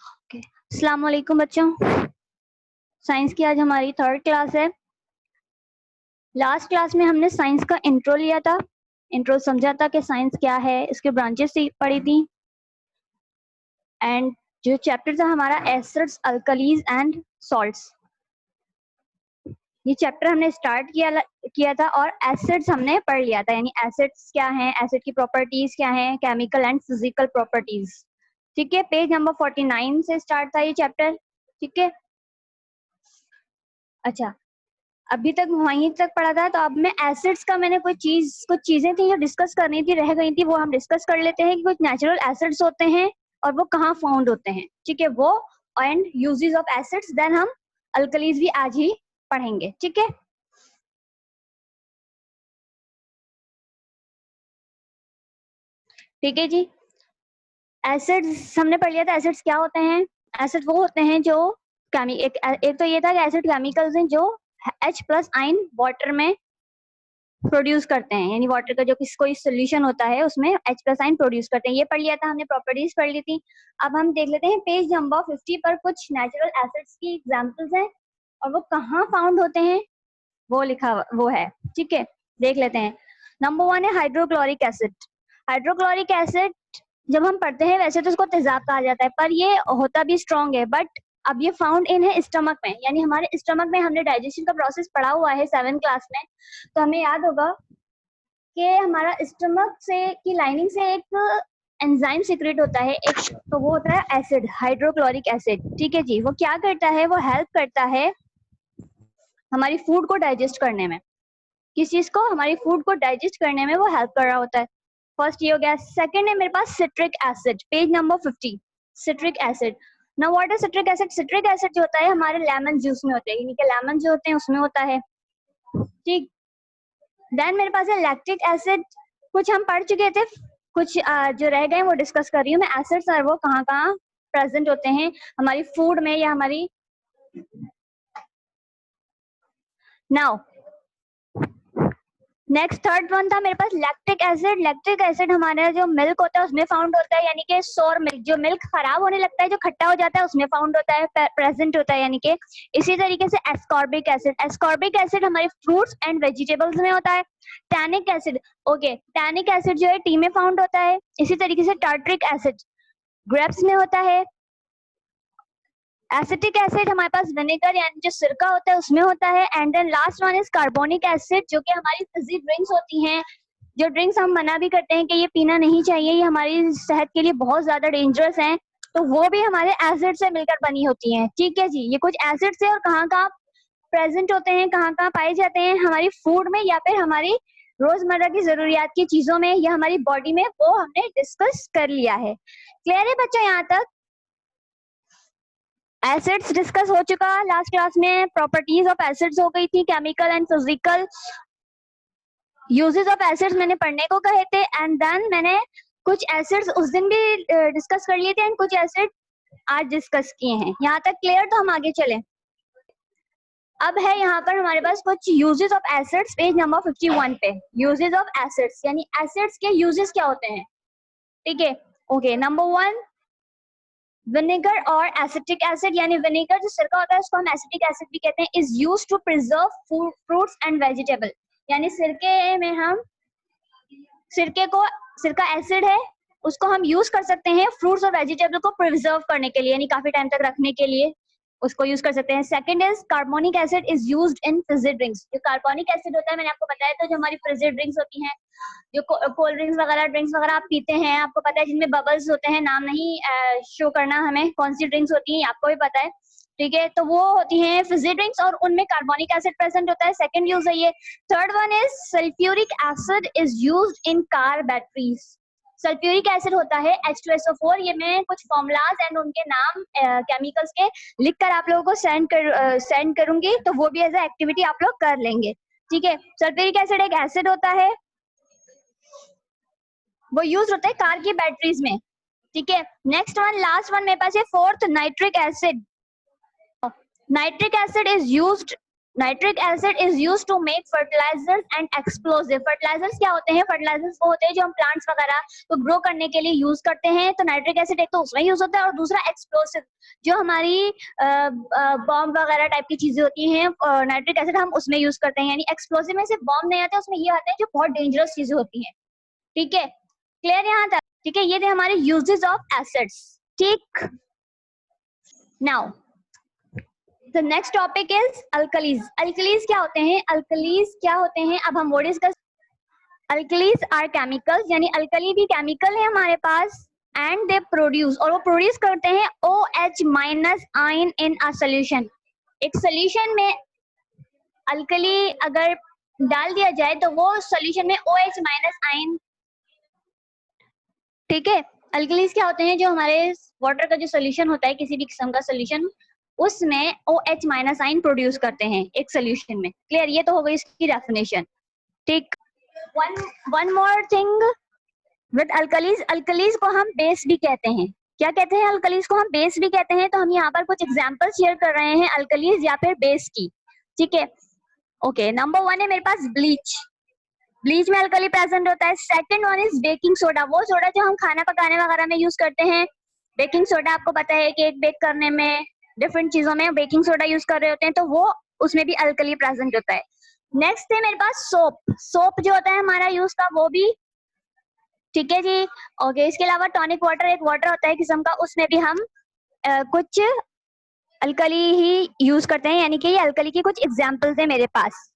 Okay, अस्सलाम वालेकुम बच्चों। साइंस की आज हमारी 3rd क्लास है। लास्ट क्लास में हमने साइंस का इंट्रो लिया था, इंट्रो समझा था कि साइंस क्या है, इसके ब्रांचेस पढ़ी थी। एंड जो चैप्टर था हमारा एसिड्स, अल्कलीज एंड सॉल्ट्स, ये चैप्टर हमने स्टार्ट किया था और एसिड्स हमने पढ़ लिया था, यानी एसिड्स क्या हैं, एसिड की प्रॉपर्टीज क्या हैं, केमिकल एंड फिजिकल प्रॉपर्टीज। ठीक है, पेज नंबर 49 से स्टार्ट था ये चैप्टर। ठीक है, अच्छा अभी तक वहीं तक पढ़ा था। तो अब मैं एसिड्स का मैंने कुछ चीजें थी जो डिस्कस करनी थी, रह गई थी, वो हम डिस्कस कर लेते हैं कि कुछ नेचुरल एसिड्स होते हैं और वो कहाँ फाउंड होते हैं। ठीक है, वो and uses of acids, then हम अल्कलीज भी आज ही पढ़ेंगे। ठीक है, ठीक है जी। एसिड्स हमने पढ़ लिया था, एसिड्स क्या होते हैं। एसिड वो होते हैं जो एक तो ये था कि एसिड केमिकल्स हैं जो H+ आयन वाटर में प्रोड्यूस करते हैं, यानी वाटर का जो कोई सोल्यूशन होता है उसमें H+ आयन प्रोड्यूस करते हैं। ये पढ़ लिया था हमने, प्रॉपर्टीज पढ़ ली थी। अब हम देख लेते हैं पेज नंबर 50 पर कुछ नेचुरल एसिड्स की एग्जांपल्स हैं और वो कहाँ फाउंड होते हैं वो लिखा वो है। ठीक है, देख लेते हैं। नंबर 1 है हाइड्रोक्लोरिक एसिड। हाइड्रोक्लोरिक एसिड जब हम पढ़ते हैं वैसे तो उसको तेजाब कहा जाता है, पर ये होता भी स्ट्रॉन्ग है। बट अब ये फाउंड इन है स्टमक में, यानी हमारे स्टमक में हमने डाइजेशन का प्रोसेस पढ़ा हुआ है 7th क्लास में, तो हमें याद होगा कि हमारा स्टमक से की लाइनिंग से एक एंजाइम सीक्रेट होता है, एक तो वो होता है एसिड, हाइड्रोक्लोरिक एसिड। ठीक है जी, वो क्या करता है, वो हेल्प करता है हमारी फूड को डाइजेस्ट करने में। किस चीज को, हमारी फूड को डाइजेस्ट करने में वो हेल्प कर रहा होता है। फर्स्ट ये हो गया। सेकंड है मेरे पास citric acid, page number 50। Citric acid, now what is citric acid. Citric acid जो होता है हमारे लेमन जूस में होता है, यानी कि लेमन जो होते हैं उसमें होता है। ठीक, देन मेरे पास है लैक्टिक एसिड। कुछ हम पढ़ चुके थे, कुछ जो रह गए वो डिस्कस कर रही हूँ मैं। एसिड्स और वो कहाँ कहाँ प्रेजेंट होते हैं हमारी फूड में या हमारी। नाउ नेक्स्ट थर्ड वन था मेरे पास लैक्टिक एसिड। लैक्टिक एसिड हमारा जो मिल्क होता है उसमें फाउंड होता है, यानी कि सोर मिल्क, जो मिल्क खराब होने लगता है, जो खट्टा हो जाता है, उसमें फाउंड होता है, प्रेजेंट होता है, यानी कि। इसी तरीके से एस्कॉर्बिक एसिड, एस्कॉर्बिक एसिड हमारे फ्रूट्स एंड वेजिटेबल्स में होता है। Tannic acid, okay, tannic acid जो है टी में फाउंड होता है। इसी तरीके से टार्ट्रिक एसिड ग्रेप्स में होता है। एसिटिक एसिड हमारे पास विनेगर यानी जो सिरका होता है उसमें होता है। And then last one is carbonic acid, जो कि हमारी फिजी ड्रिंक्स होती हैं, जो ड्रिंक्स हम मना भी करते हैं कि ये पीना नहीं चाहिए, ये हमारी सेहत के लिए बहुत ज्यादा डेंजरस हैं, तो वो भी हमारे एसिड से मिलकर बनी होती हैं। ठीक है जी, ये कुछ एसिड से और कहाँ कहाँ प्रेजेंट होते हैं, कहाँ कहाँ पाए जाते हैं हमारी फूड में या फिर हमारी रोजमर्रा की जरूरियात की चीजों में या हमारी बॉडी में, वो हमने डिस्कस कर लिया है। क्लियर है बच्चों यहाँ तक। एसिड्स डिस्कस हो चुका लास्ट क्लास में, प्रॉपर्टीज ऑफ एसिड्स हो गई थी, chemical and physical uses of acids मैंने पढ़ने को कहे थे। एंड देन मैंने कुछ एसिड्स उस दिन भी डिस्कस कर लिए थे एंड कुछ एसिड आज डिस्कस किए हैं। यहाँ तक क्लियर, तो हम आगे चलें। अब है यहाँ पर हमारे पास कुछ uses of acids, page number 51 पे। यूजेस ऑफ एसिड्स यानी एसिड्स के यूजेस क्या होते हैं। ठीक है, ओके। नंबर 1 विनेगर और एसिटिक एसिड, यानी विनेगर जो सिरका होता है उसको हम एसिटिक एसिड भी कहते हैं, is used to preserve fruits and vegetable. यानी सिरके में हम सिरका एसिड है, उसको हम यूज कर सकते हैं फ्रूट्स और वेजिटेबल को प्रिजर्व करने के लिए, यानी काफी टाइम तक रखने के लिए उसको यूज कर सकते हैं। Second is carbonic acid is used in Fiji drinks. जो कार्बोनिक एसिड होता है मैंने आपको बताया था, जो हमारी फिजी ड्रिंक्स होती हैं, जो कोल्ड ड्रिंक्स वगैरह ड्रिंक्स वगैरह आप पीते हैं, आपको पता है जिनमें बबल्स होते हैं, नाम नहीं शो करना हमें कौन सी ड्रिंक्स होती हैं, आपको भी पता है। ठीक है, तो वो होती हैं फिजी ड्रिंक्स और उनमें कार्बोनिक एसिड प्रेजेंट होता है। सेकंड यूज है ये। Third one is sulphuric acid is used in car batteries. Sulphuric acid होता है H2SO4। ये मैं कुछ फॉर्मूलाज एंड उनके नाम केमिकल्स के लिखकर आप लोगों को सेंड करूंगी, तो वो भी एज ए एक्टिविटी आप लोग कर लेंगे। ठीक है, सल्फ्यूरिक एसिड एक एसिड होता है, वो यूज होता है कार की बैटरीज में। ठीक है, नेक्स्ट वन, लास्ट वन मेरे पास है fourth, nitric acid. Nitric acid is used nitric acid is use to make fertilisers and explosive. Fertilisers क्या होते हैं? फर्टिलाइजर्स वो होते हैं जो हम प्लांट्स वगैरह को ग्रो करने के लिए यूज करते हैं। तो नाइट्रिक एसिड एक तो उसमें यूज होता है और दूसरा एक्सप्लोसिव, जो हमारी बॉम्ब वगैरह टाइप की चीजें होती हैं, नाइट्रिक एसिड हम उसमें यूज करते हैं। यानी एक्सप्लोसिव में सिर्फ बॉम्ब नहीं आते, उसमें ये आते हैं जो बहुत डेंजरस चीजें होती हैं। ठीक है, क्लियर यहाँ तक? ठीक है, ये थे हमारे यूजेस ऑफ एसिड्स। ठीक, now the next topic is alkalis. alkalis क्या होते हैं? alkalis क्या होते हैं अब हम वो डिस्कस। alkalis are chemicals, यानी alkali भी chemical है हमारे पास, and they produce, और वो प्रोड्यूस करते हैं OH minus ion in a solution। एक सोल्यूशन में alkali अगर डाल दिया जाए तो वो सोल्यूशन में OH minus ion, ठीक है। alkalis क्या होते हैं? जो हमारे वाटर का जो सोल्यूशन होता है, किसी भी किस्म का सोल्यूशन, उसमें OH माइनस आइन प्रोड्यूस करते हैं एक सोल्यूशन में। क्लियर? ये तो हो गई इसकी डेफिनेशन। ठीक, one more thing with alkalis. Alkalis को हम बेस भी कहते हैं। क्या कहते हैं? अल्कलीज को हम बेस भी कहते हैं। तो हम यहाँ पर कुछ एग्जांपल शेयर कर रहे हैं अल्कलीज या फिर बेस की। ठीक है, ओके। नंबर 1 है मेरे पास ब्लीच। ब्लीच में अल्कली प्रेजेंट होता है। Second one is baking soda, वो सोडा जो हम खाना पकाने वगैरह में यूज करते हैं। बेकिंग सोडा आपको पता है केक बेक करने में, डिफरेंट चीजों में बेकिंग सोडा यूज कर रहे होते हैं, तो वो उसमें भी अल्कली प्रेजेंट होता है। नेक्स्ट है मेरे पास सोप। सोप जो होता है हमारा यूज का, वो भी, ठीक है जी, ओके। इसके अलावा टॉनिक वाटर, एक वाटर होता है किस्म का, उसमें भी हम कुछ अल्कली ही यूज करते हैं। यानी कि ये अल्कली की कुछ एग्जांपल्स है मेरे पास।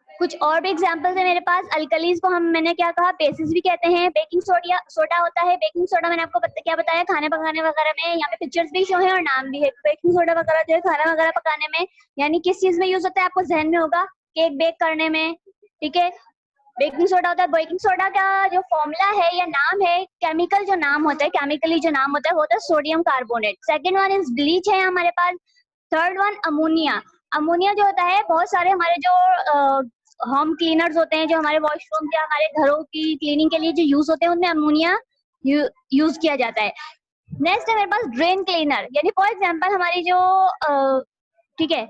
कुछ और भी एग्जांपल्स है मेरे पास। अल्कलीज को हम, मैंने क्या कहा, बेसिस भी कहते हैं। बेकिंग सोडा होता है। बेकिंग सोडा मैंने आपको क्या बताया, खाने पकाने वगैरह में। यहाँ पे पिक्चर्स भी शो है और नाम भी है। बेकिंग सोडा वगैरह जो है खाना वगैरह पकाने में, यानी किस चीज में यूज होता है आपको जहन में होगा, केक बेक करने में। ठीक है, बेकिंग सोडा होता है। बेकिंग सोडा का जो फॉर्मूला है या नाम है, केमिकल जो नाम होता है, केमिकली जो नाम होता है, वो होता है sodium carbonate. Second one is bleach है हमारे पास। Third one ammonia. अमोनिया जो होता है, बहुत सारे हमारे जो होम क्लीनर्स होते हैं, जो हमारे वॉशरूम या हमारे घरों की क्लीनिंग के लिए जो यूज होते हैं, उनमें अमोनिया यूज किया जाता है। नेक्स्ट है मेरे पास ड्रेन क्लीनर, यानी फॉर एग्जांपल हमारी जो ठीक है,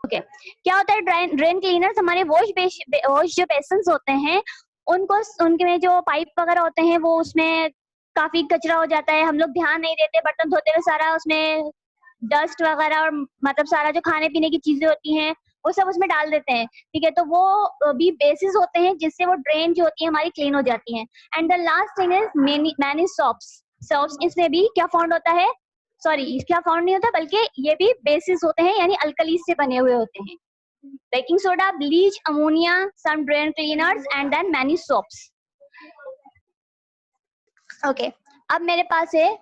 ओके, क्या होता है ड्रेन क्लीनर्स? हमारे वॉश जो बेसिन्स होते हैं, उनको, उनके में जो पाइप वगैरह होते हैं, वो उसमें काफी कचरा हो जाता है, हम लोग ध्यान नहीं देते, बर्तन धोते हुए सारा उसमें डस्ट वगैरह और मतलब सारा जो खाने पीने की चीजें होती हैं वो सब उसमें डाल देते हैं। ठीक है, तो वो भी बेसिस होते हैं जिससे वो ड्रेन जो होती है हमारी क्लीन हो जाती है। And the last thing is many soaps. इसमें भी क्या फाउंड होता है, सॉरी, क्या फाउंड नहीं होता, बल्कि ये भी बेसिस होते हैं, यानी अल्कलीज से बने हुए होते हैं। Baking soda, bleach, ammonia, some drain cleaners and then many soaps. Okay, अब मेरे पास है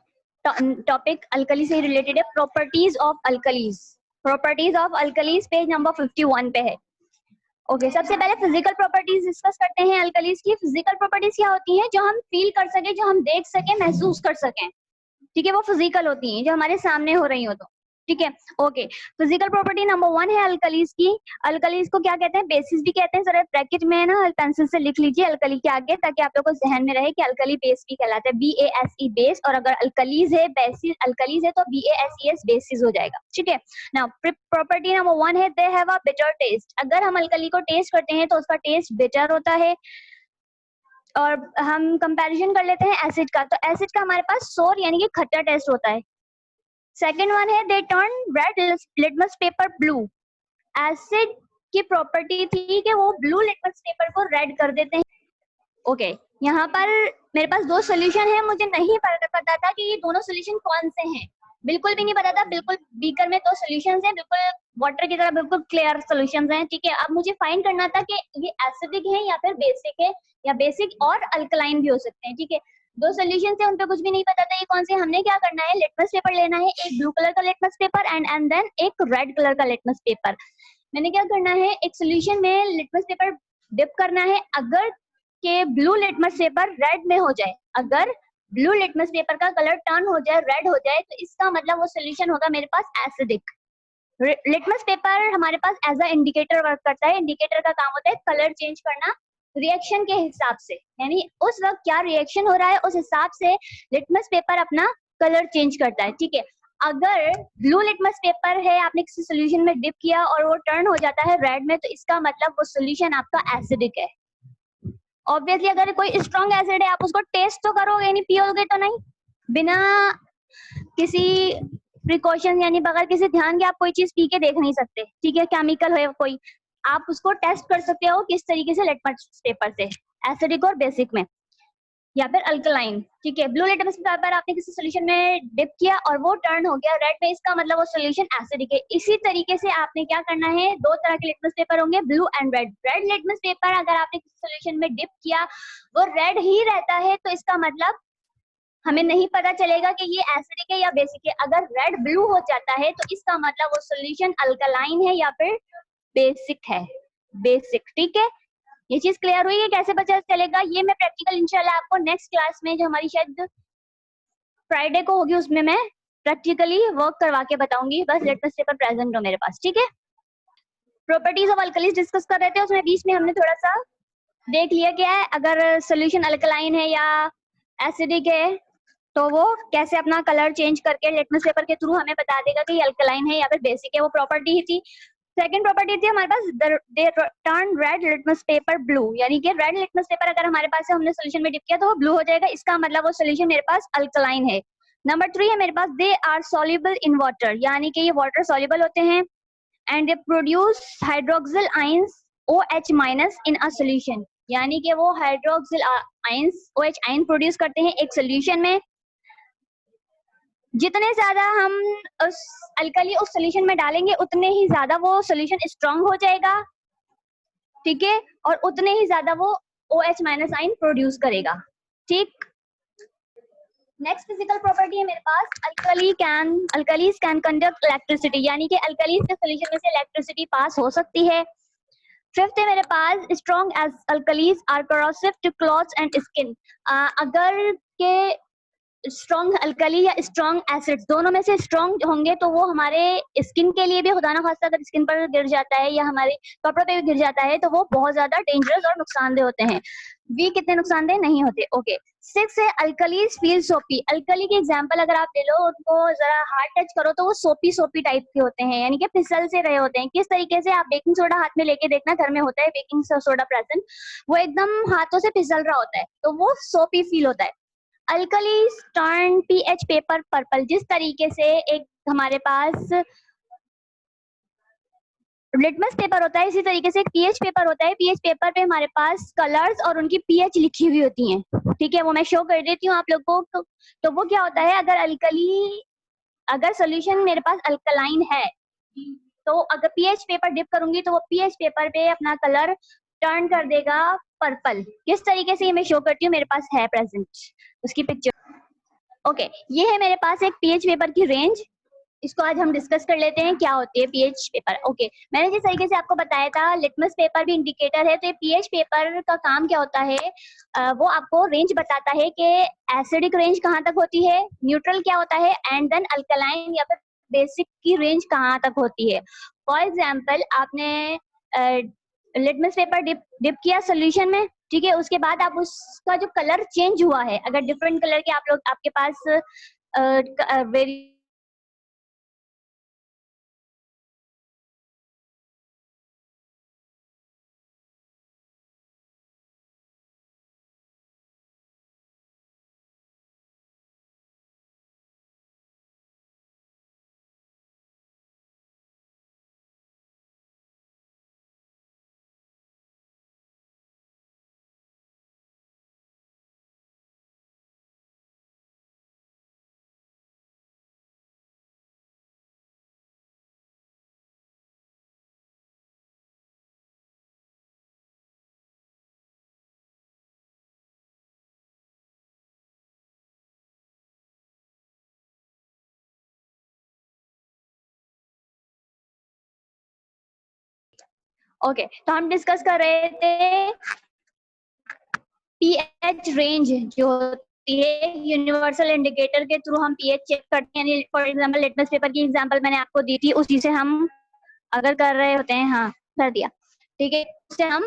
टॉपिक अल्कली से रिलेटेड है, properties of alkalis. Properties of alkalis page number 51 पे है। ओके, सबसे पहले फिजिकल प्रॉपर्टीज डिस्कस करते हैं अल्कलीज की। फिजिकल प्रॉपर्टीज क्या होती हैं? जो हम फील कर सके, जो हम देख सके, महसूस कर सकें। ठीक है, वो फिजिकल होती हैं, जो हमारे सामने हो रही हो। तो ठीक है, ओके। फिजिकल प्रॉपर्टी नंबर 1 है अल्कलीज की। अल्कलीज को क्या कहते हैं? बेसिस भी कहते हैं। जरा ब्रैकेट में ना पेंसिल से लिख लीजिए अल्कली के आगे, ताकि आप लोगों को जहन में रहे कि अल्कली बेस भी कहलाता है, BASE बेस। और अगर अल्कलीज है, बेसिस अल्कलीज है, तो BASES बेसिस हो जाएगा। ठीक है, नाउ प्रॉपर्टी नंबर 1 है they have a bitter taste. अगर हम अल्कली को टेस्ट करते हैं तो उसका टेस्ट बिटर होता है। और हम कंपैरिजन कर लेते हैं एसिड का, तो एसिड का हमारे पास सोर यानी कि खट्टा टेस्ट होता है। सेकेंड वन है दे turn red litmus paper blue. Acid की प्रॉपर्टी थी कि वो ब्लू लिटमस पेपर को रेड कर देते हैं। ओके, यहाँ पर मेरे पास 2 सोल्यूशन है, मुझे नहीं पता था कि ये दोनों सोल्यूशन कौन से हैं, बिल्कुल भी नहीं पता था। बिल्कुल बीकर में 2 सोल्यूशंस हैं, बिल्कुल वाटर की तरह बिल्कुल क्लियर सोल्यूशंस हैं। ठीक है, अब मुझे फाइंड करना था कि ये एसिडिक है या फिर बेसिक है, या बेसिक और अल्कलाइन भी हो सकते हैं। ठीक है, 2 सोल्यूशन थे, उन पे कुछ भी नहीं पता था ये कौन से। हमने क्या करना है, लिटमस पेपर लेना है, एक ब्लू कलर का लिटमस पेपर एंड देन एक रेड कलर का लिटमस पेपर। मैंने क्या करना है, एक सोल्यूशन में लिटमस पेपर डिप करना है। अगर के ब्लू लिटमस पेपर रेड में हो जाए, अगर ब्लू लिटमस पेपर का कलर टर्न हो जाए, रेड हो जाए, तो इसका मतलब वो सोल्यूशन होगा मेरे पास एसिडिक। लिटमस पेपर हमारे पास एज अ इंडिकेटर वर्क करता है। इंडिकेटर का काम होता है कलर चेंज करना रिएक्शन के हिसाब से, यानी उस वक्त क्या रिएक्शन हो रहा है उस हिसाब से लिटमस पेपर अपना कलर चेंज करता है। ठीक है, अगर ब्लू लिटमस पेपर है, आपने किसी सोल्यूशन में डिप किया और वो टर्न हो जाता है रेड में, तो इसका मतलब वो सोल्यूशन आपका एसिडिक है। ऑब्वियसली अगर कोई स्ट्रॉन्ग एसिड है, आप उसको टेस्ट तो करोगे नहीं, पियोगे तो नहीं, बिना किसी प्रिकॉशन यानी बगैर किसी ध्यान के आप कोई चीज पी के देख नहीं सकते, ठीक है, केमिकल है कोई, आप उसको टेस्ट कर सकते हो किस तरीके से लिटमस पेपर से, एसिडिक और बेसिक में, या फिर अल्कलाइन, ठीक है। ब्लू लिटमस पेपर आपने किसी सोल्यूशन में डिप किया और वो टर्न हो गया रेड में, इसका मतलब वो सोल्यूशन एसिडिक है। इसी तरीके से आपने क्या करना है, दो तरह के लिटमस पेपर होंगे, blue and red. Red litmus paper अगर आपने किसी सोल्यूशन में डिप किया वो रेड ही रहता है, तो इसका मतलब हमें नहीं पता चलेगा कि ये एसिडिक है या बेसिक है। अगर रेड ब्लू हो जाता है तो इसका मतलब वो सोल्यूशन अल्कलाइन है या फिर बेसिक है, बेसिक, ठीक है। ये चीज क्लियर हुई है कैसे पता चलेगा? ये मैं प्रैक्टिकल इंशाल्लाह आपको नेक्स्ट क्लास में, जो हमारी शायद फ्राइडे को होगी, उसमें मैं प्रैक्टिकली वर्क करवा के बताऊंगी। बस लिटमस पेपर प्रेजेंट हो मेरे पास, ठीक है। प्रॉपर्टीज ऑफ अल्कलीज डिस्कस कर रहे थे, उसमें बीच में हमने थोड़ा सा देख लिया क्या है, अगर सोल्यूशन अल्कलाइन है या एसिडिक है तो वो कैसे अपना कलर चेंज करके लिटमस पेपर के थ्रू हमें बता देगा कि ये अल्कलाइन है या फिर बेसिक है, वो प्रॉपर्टी ही थी। सेकंड प्रॉपर्टी थी हमारे पास, they turn red litmus paper blue, यानी कि रेड लिटमस पेपर अगर हमारे पास है, हमने सोल्यूशन में डिप किया तो वो ब्लू हो जाएगा, इसका मतलब वो सोल्यूशन मेरे पास अल्कलाइन है। नंबर 3 है मेरे पास, they are soluble in water, यानी कि ये वाटर सॉल्युबल होते हैं, and they produce hydroxyl ions OH minus in a solution, यानी कि वो hydroxyl ions OH ion produce करते हैं एक सोल्यूशन में। जितने ज्यादा हम उस अल्कली उस सोल्यूशन में डालेंगे उतने ही ज्यादा वो सोल्यूशन स्ट्रांग हो जाएगा, ठीक है, और उतने ही ज्यादा वो OH माइनस आयन प्रोड्यूस करेगा, ठीक। नेक्स्ट फिजिकल प्रॉपर्टी है मेरे पास, अल्कलीज कैन कंडक्ट इलेक्ट्रिसिटी, यानी कि अल्कलीज के सोल्यूशन में से इलेक्ट्रिसिटी पास हो सकती है। फिफ्थ है मेरे पास, strong as alkalis are corrosive to clothes and skin, अगर के स्ट्रॉन्ग अल्कली या स्ट्रॉन्ग एसिड्स दोनों में से स्ट्रॉन्ग होंगे तो वो हमारे स्किन के लिए भी, खुदा ना खास्ता अगर स्किन पर गिर जाता है या हमारे कपड़ों पे भी गिर जाता है तो वो बहुत ज्यादा डेंजरस और नुकसानदेह होते हैं। वी कितने नुकसानदेह नहीं होते, ओके। 6 है अल्कलीज फील सोपी, अल्कली के एग्जांपल अगर आप ले लो, उनको जरा हार्ड टच करो तो वो सोपी सोपी टाइप के होते हैं, यानी कि फिसल से रहे होते हैं। किस तरीके से, आप बेकिंग सोडा हाथ में लेके देखना, घर में होता है बेकिंग सोडा प्रेजेंट, वो एकदम हाथों से फिसल रहा होता है तो वो सोपी फील होता है। Alkalis turn pH paper purple, जिस तरीके से एक हमारे पास लिटमस पेपर होता है इसी तरीके से एक पीएच पेपर होता है, पीएच पेपर पे हमारे पास कलर्स और उनकी पीएच लिखी हुई होती हैं, ठीक है, वो मैं शो कर देती हूँ आप लोगों को। तो वो क्या होता है, अगर सोल्यूशन मेरे पास अल्कलाइन है तो अगर पीएच पेपर डिप करूंगी तो वो पीएच पेपर पे अपना कलर टर्न कर देगा पर्पल। किस तरीके से, ये मैं शो करती हूँ, मेरे पास है प्रेजेंट उसकी पिक्चर, ओके। ये है मेरे पास एक पीएच पेपर की रेंज, इसको आज हम डिस्कस कर लेते हैं क्या होती है पीएच पेपर, ओके। मैंने जिस तरीके से आपको बताया था लिटमस पेपर भी इंडिकेटर है, तो ये पीएच पेपर का काम क्या होता है, वो आपको रेंज बताता है कि एसिडिक रेंज कहाँ तक होती है, न्यूट्रल क्या होता है, एंड देन अल्कलाइन या फिर बेसिक की रेंज कहाँ तक होती है। फॉर एग्जाम्पल, आपने लिटमस पेपर डिप किया सोल्यूशन में, ठीक है, उसके बाद आप उसका जो कलर चेंज हुआ है, अगर डिफरेंट कलर के आप लोग आपके पास वेरी ओके, तो हम डिस्कस कर रहे थे पीएच रेंज जो होती है, यूनिवर्सल इंडिकेटर के थ्रू हम पीएच चेक करते हैं। फॉर एग्जांपल लिटमस पेपर की एग्जांपल मैंने आपको दी थी, उसी से हम अगर कर रहे होते हैं, हाँ कर दिया, ठीक है, उससे हम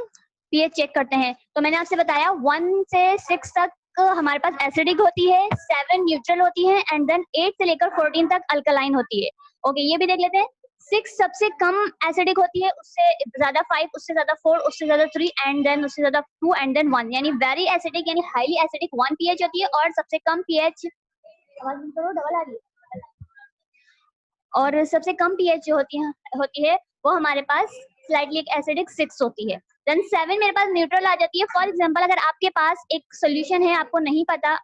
पीएच चेक करते हैं। तो मैंने आपसे बताया 1 से 6 तक हमारे पास एसिडिक होती है, 7 न्यूट्रल होती है, एंड देन 8 से लेकर 14 तक अल्कलाइन होती है। ओके, ये भी देख लेते हैं। 6 सबसे कम एसिडिक होती है, उससे ज्यादा 5, उससे ज्यादा 4, उससे ज्यादा 3, एंड देन उससे ज्यादा 2, एंड देन 1, यानी वेरी एसिडिक यानी हाईली एसिडिक 1 pH होती है, और सबसे कम pH डबल आ रही है, और सबसे कम pH जो होती है वो हमारे पास स्लाइटली एसिडिक 6 होती है। देन 7 मेरे पास न्यूट्रल आ जाती है। फॉर एग्जांपल अगर आपके पास एक सोल्यूशन है, आपको नहीं पता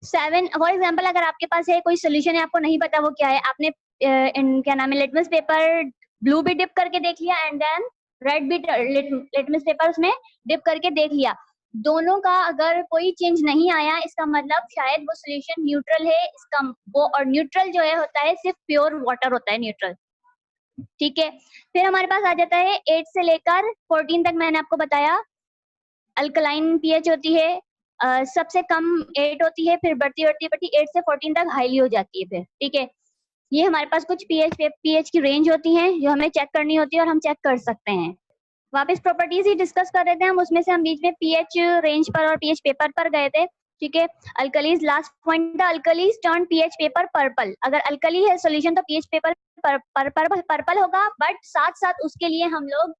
7, फॉर एग्जांपल अगर आपके पास है कोई सोल्यूशन है, आपको नहीं पता वो क्या है, आपने क्या नाम है लिटमस पेपर ब्लू भी डिप करके देख लिया, एंड देन रेड भी लिटमस पेपर उसमें डिप करके देख लिया, दोनों का अगर कोई चेंज नहीं आया, इसका मतलब शायद वो सोल्यूशन न्यूट्रल है। इसका वो, और न्यूट्रल जो है होता है सिर्फ प्योर वाटर होता है न्यूट्रल, ठीक है। फिर हमारे पास आ जाता है 8 से लेकर 14 तक, मैंने आपको बताया अल्कलाइन पीएच होती है, सबसे कम 8 होती है, फिर बढ़ती 8 से 14 तक हाईली हो जाती है फिर, ठीक है। ये हमारे पास कुछ पीएच की रेंज होती है जो हमें चेक करनी होती है, और हम चेक कर सकते हैं। वापस प्रॉपर्टीज ही डिस्कस कर रहे थे हम, उसमें से हम बीच में पीएच रेंज पर और पीएच पेपर पर गए थे, ठीक है। अल्कलीज लास्ट पॉइंट था, alkalis turn pH paper purple. अगर अल्कली है सॉल्यूशन तो पीएच पेपर पर्पल होगा, बट साथ साथ उसके लिए हम लोग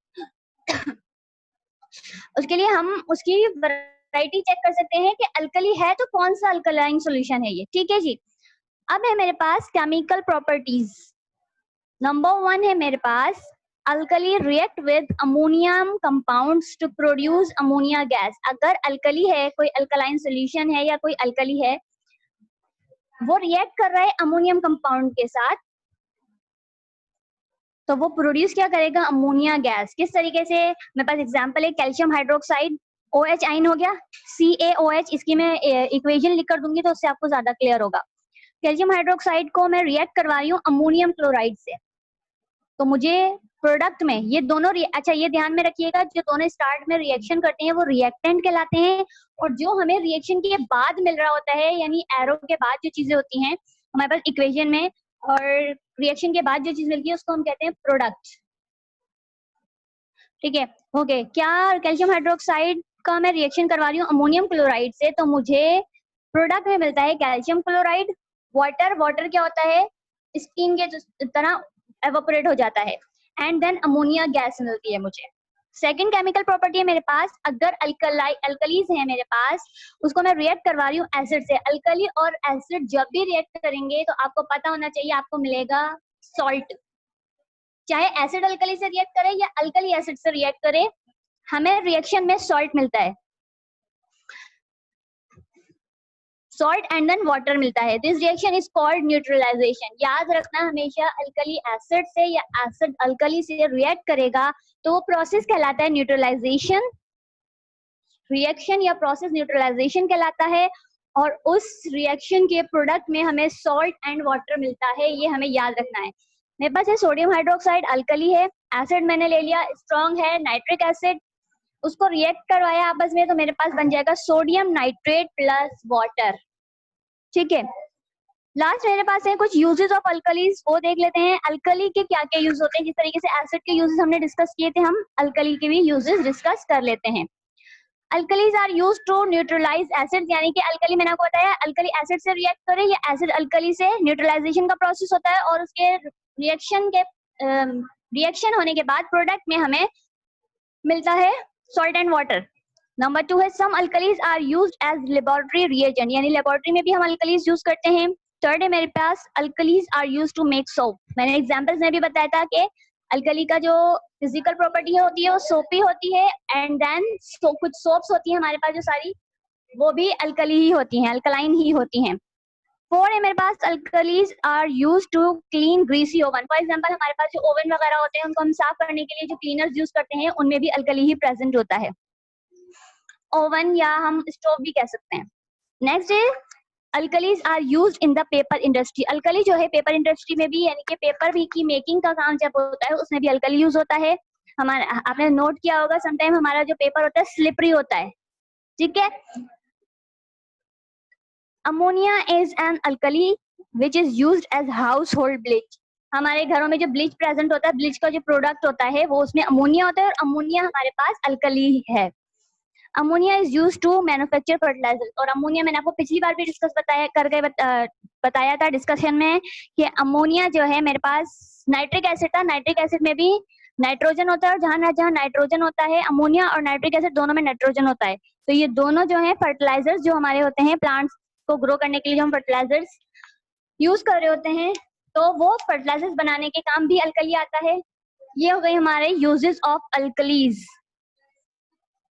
उसकी वैरायटी चेक कर सकते हैं कि अल्कली है तो कौन सा अल्कलाइन सॉल्यूशन है ये, ठीक है जी। अब है मेरे पास केमिकल प्रॉपर्टीज। नंबर 1 है मेरे पास alkali react with ammonium compounds to produce ammonia gas. अगर अल्कली है, कोई अल्कलाइन सॉल्यूशन है या कोई अल्कली है, वो रिएक्ट कर रहा है अमोनियम कंपाउंड के साथ, तो वो प्रोड्यूस क्या करेगा, अमोनिया गैस। किस तरीके से, मेरे पास एग्जांपल है कैल्शियम हाइड्रोक्साइड, OH आइन हो गया, CaOH, इसकी मैं इक्वेशन लिख कर दूंगी तो उससे आपको ज्यादा क्लियर होगा। कैल्शियम हाइड्रोक्साइड को मैं रिएक्ट करवा रही हूँ अमोनियम क्लोराइड से, तो मुझे प्रोडक्ट में ये दोनों अच्छा ये ध्यान में रखिएगा, जो दोनों स्टार्ट में रिएक्शन करते हैं वो रिएक्टेंट कहलाते हैं, और जो हमें रिएक्शन के बाद मिल रहा होता है, यानी एरो के बाद जो चीजें होती हैं हमारे पास इक्वेशन में, और रिएक्शन के बाद जो चीज मिलती है उसको हम कहते हैं प्रोडक्ट, ठीक है। ओके, क्या कैल्शियम हाइड्रोक्साइड का मैं रिएक्शन करवा रही हूँ अमोनियम क्लोराइड से, तो मुझे प्रोडक्ट में मिलता है कैल्शियम क्लोराइड, वाटर क्या होता है, स्टीम के तरह एवोपरेट हो जाता है, एंड देन अमोनिया गैस मिलती है मुझे। सेकंड केमिकल प्रॉपर्टी है मेरे पास, अगर अल्कलीज है मेरे पास, उसको मैं रिएक्ट करवा रही हूँ एसिड से। अल्कली और एसिड जब भी रिएक्ट करेंगे तो आपको पता होना चाहिए, आपको मिलेगा सॉल्ट। चाहे एसिड अल्कली से रिएक्ट करे या अल्कली एसिड से रिएक्ट करे, हमें रिएक्शन में सॉल्ट मिलता है, सॉल्ट एंड देन वाटर मिलता है। This reaction is called neutralisation. याद रखना हमेशा, अल्कली एसिड से या एसिड अल्कली से रिएक्ट करेगा तो वो प्रोसेस कहलाता है न्यूट्रलाइजेशन। रिएक्शन या प्रोसेस न्यूट्रलाइजेशन कहलाता है, और उस रिएक्शन के प्रोडक्ट में हमें सॉल्ट एंड वाटर मिलता है, ये हमें याद रखना है। मेरे पास है सोडियम हाइड्रोक्साइड, अल्कली है, एसिड मैंने ले लिया स्ट्रॉन्ग है नाइट्रिक एसिड, उसको रिएक्ट करवाया आपस में, तो मेरे पास बन जाएगा सोडियम नाइट्रेट प्लस वाटर, ठीक है। लास्ट मेरे पास है कुछ यूजेस ऑफ अल्कलीज, वो देख लेते हैं अल्कली के क्या क्या यूज होते हैं। जिस तरीके से एसिड के यूजेस हमने डिस्कस किए थे, हम अल्कली के भी यूजेस डिस्कस कर लेते हैं। Alkalis are used to neutralise acid, यानी कि अल्कली मैंने आपको बताया अल्कली एसिड से रिएक्ट करे या एसिड अल्कली से, न्यूट्रलाइजेशन का प्रोसेस होता है, और उसके रिएक्शन होने के बाद प्रोडक्ट में हमें मिलता है सॉल्ट एंड वाटर। नंबर 2 है some alkalis are used as laboratory reagent, यानी लेबोरेटरी में भी हम अल्कलीज यूज करते हैं। थर्ड है मेरे पास alkalis are used to make soap. मैंने एग्जांपल्स में भी बताया था कि अल्कली का जो फिजिकल प्रॉपर्टी होती है वो सोपी होती है, एंड देन कुछ सोप्स होती है हमारे पास जो सारी, वो भी अल्कली ही होती हैं, अल्कलाइन ही होती हैं। 4 है मेरे पास alkalis are used to clean greasy oven. For example हमारे पास जो ओवन वगैरह होते हैं उनको हम साफ करने के लिए जो क्लीनर्स यूज करते हैं, उनमें भी अल्कली ही प्रेजेंट होता है, ओवन या हम स्टोव भी कह सकते हैं। नेक्स्ट है alkalis are used in the paper industry. Alkali जो है पेपर इंडस्ट्री में भी, यानी कि पेपर भी की मेकिंग का काम जब होता है उसमें भी अल्कली यूज होता है। हमारा आपने नोट किया होगा समटाइम हमारा जो पेपर होता है स्लिपरी होता है, ठीक है। Ammonia is an alkali which is used as household bleach. हमारे घरों में जो ब्लीच प्रेजेंट होता है, ब्लीच का जो प्रोडक्ट होता है वो उसमें अमोनिया होता है, और अमोनिया हमारे पास अल्कली है। Ammonia is used to manufacture fertiliser. और अमोनिया मैंने आपको पिछली बार भी डिस्कस बताया था डिस्कशन में कि अमोनिया जो है मेरे पास नाइट्रिक एसिड था, नाइट्रिक एसिड में भी नाइट्रोजन होता है और जहां जहां नाइट्रोजन होता है अमोनिया और नाइट्रिक एसिड दोनों में नाइट्रोजन होता है। तो ये दोनों जो है फर्टिलाइजर्स जो हमारे होते हैं प्लांट्स को ग्रो करने के लिए जो हम फर्टिलाइजर्स यूज कर रहे होते हैं, तो वो फर्टिलाइजर्स बनाने के काम भी अल्कली आता है। ये हो गई हमारे यूजेस ऑफ अल्कलीज।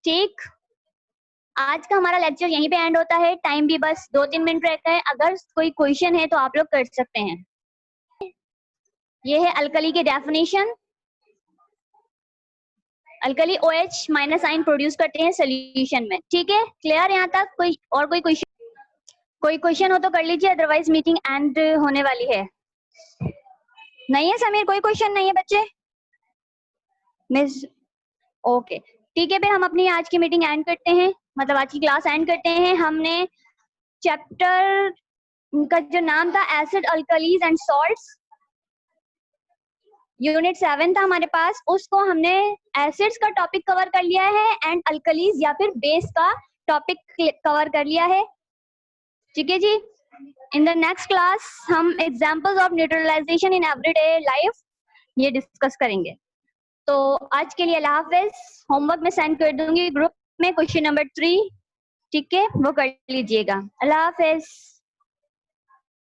ठीक, आज का हमारा लेक्चर यहीं पे एंड होता है। टाइम भी बस 2-3 मिनट रहता है। अगर कोई क्वेश्चन है तो आप लोग कर सकते हैं। ये है अल्कली की definition. Alkali OH minus ion produce करते हैं सोल्यूशन में। ठीक है, क्लियर यहाँ तक? कोई क्वेश्चन हो तो कर लीजिए, अदरवाइज मीटिंग एंड होने वाली है। नहीं है समीर, कोई क्वेश्चन नहीं है बच्चे? मिस ओके, ठीक है, फिर हम अपनी आज की मीटिंग एंड करते हैं, मतलब आज की क्लास एंड करते हैं। हमने चैप्टर का जो नाम था acid alkalis and salts, unit 7 था हमारे पास, उसको हमने एसिड्स का टॉपिक कवर कर लिया है एंड अल्कलीज या फिर बेस का टॉपिक कवर कर लिया है। ठीक है जी, इन द नेक्स्ट क्लास हम examples of neutralisation in everyday life ये डिस्कस करेंगे। तो आज के लिए अल्लाह हाफिज। होमवर्क में सेंड कर दूंगी ग्रुप में क्वेश्चन नंबर 3, ठीक है, वो कर लीजिएगा। अल्लाह हाफिज।